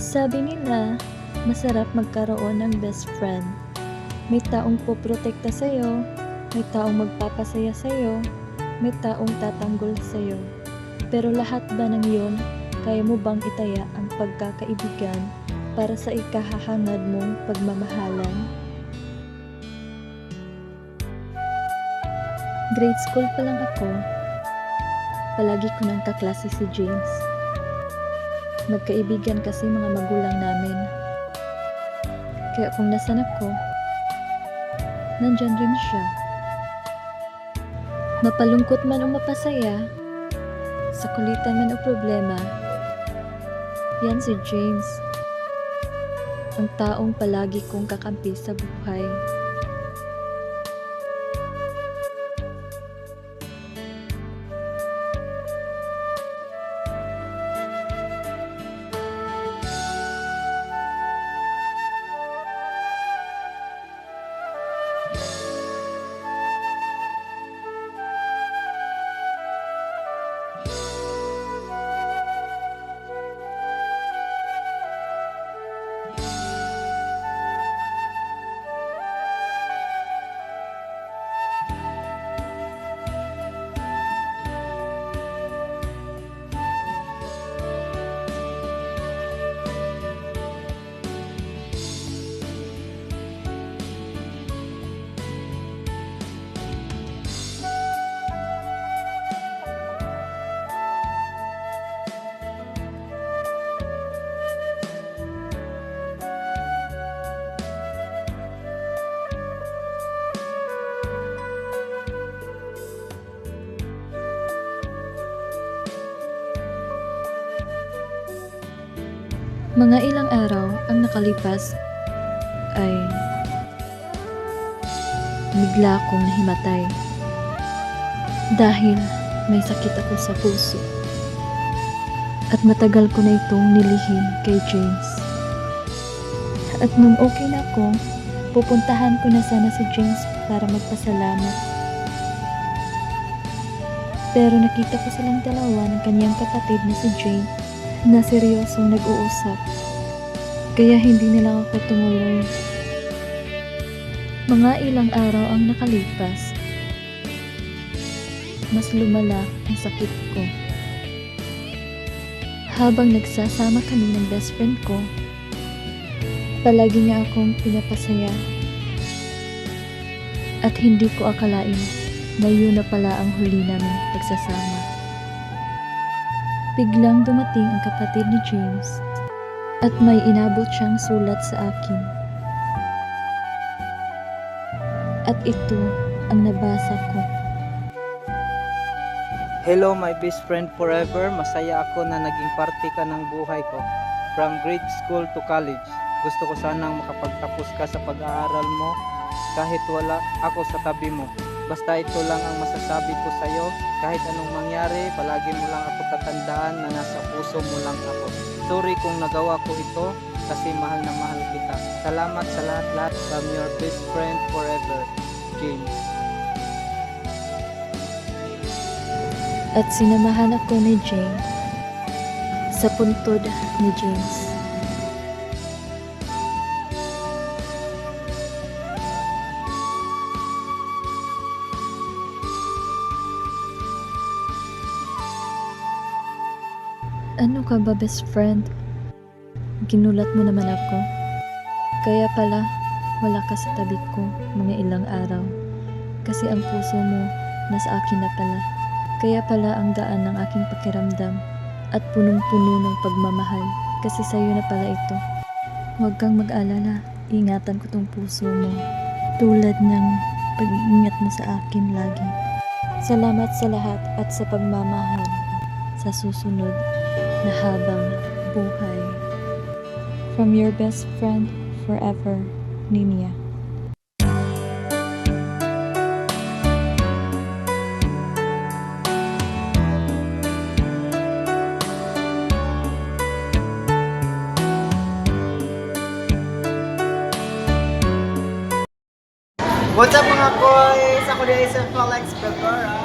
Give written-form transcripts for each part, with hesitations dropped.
Sabi nila, masarap magkaroon ng best friend. May taong poprotekta sa'yo, may taong magpapasaya sa'yo, may taong tatanggol sa'yo. Pero lahat ba ng yun, kaya mo bang itaya ang pagkakaibigan para sa ikahahangad mong pagmamahalan? Grade school pa lang ako, palagi ko nang kaklase si James. Magkaibigan kasi mga magulang namin. Kaya kung nasan ako, nandyan rin siya. Mapalungkot man o mapasaya, sa kulitan man o problema, yan si James. Ang taong palagi kong kakampi sa buhay. Mga ilang araw ang nakalipas ay bigla akong nahimatay dahil may sakit ako sa puso at matagal ko na itong nilihim kay James. At nung okay na ako, pupuntahan ko na sana si James para magpasalamat. Pero nakita ko silang dalawa ng kanyang kapatid na si Jane na seryosong nag-uusap, kaya hindi na lang ako tumuloy. Mga ilang araw ang nakalipas, mas lumala ang sakit ko. Habang nagsasama kami ng best friend ko, palagi niya akong pinapasaya. At hindi ko akalain na yun na pala ang huli naming pagsasama. Biglang dumating ang kapatid ni James at may inabot siyang sulat sa akin. At ito ang nabasa ko. Hello my best friend forever, masaya ako na naging parte ka ng buhay ko. From grade school to college, gusto ko sanang makapagtapos ka sa pag-aaral mo kahit wala ako sa tabi mo. Basta ito lang ang masasabi ko sa iyo, kahit anong mangyari, palagi mo lang ako tatandaan na nasa puso mo lang ako. Sorry kung nagawa ko ito kasi mahal na mahal kita. Salamat sa lahat-lahat, from your best friend forever, James. At sinamahan ako ni Jane sa puntod ni James. Ano ka ba, best friend? Ginulat mo naman ako. Kaya pala, wala ka sa tabi ko mga ilang araw. Kasi ang puso mo, nasa akin na pala. Kaya pala ang gaan ng aking pakiramdam at punong-puno ng pagmamahal. Kasi sa'yo na pala ito. Huwag kang mag-alala, ingatan ko tong puso mo. Tulad ng pag-iingat mo sa akin lagi. Salamat sa lahat at sa pagmamahal sa susunod na habang buhay. From your best friend forever, Ninia. What's up mga boys? Ako din si Felix Pagora.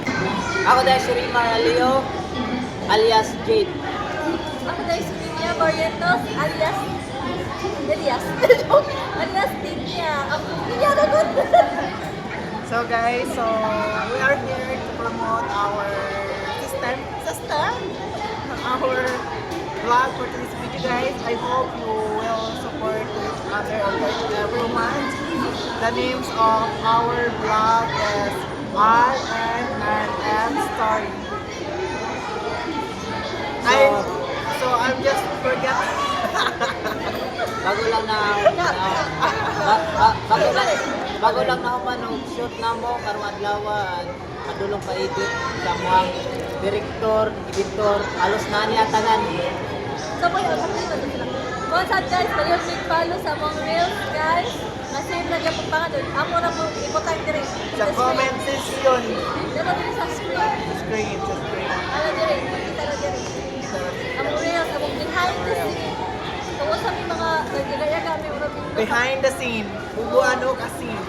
Ako din si Rima Leo alias Jade. Ako dahil si Prima Dinya Barrientos alias Elias. Alias Dinya. Ang Dinya lagot. So guys, so we are here to promote our system, our vlog for this video guys. I hope you will support each other every month. The names of our vlog is R&M Story. I'm just forget. Bago lang na human shoot na mo karong adlaw adulong ka edit sa mga direktor, editor, halos na niya tanan. So po yun, what's up guys? Pwede yung follow sa mga reels guys. Masave na dyan pang pangalan. Amo na po, ipotang direct. Sa comment section. Diba din sa screen? Screen. Ano direct? Kita na direct. Among reels, among behind the scene. Kung sa may mga nagigaya kami, Behind the scene. Bubuan o ka scene.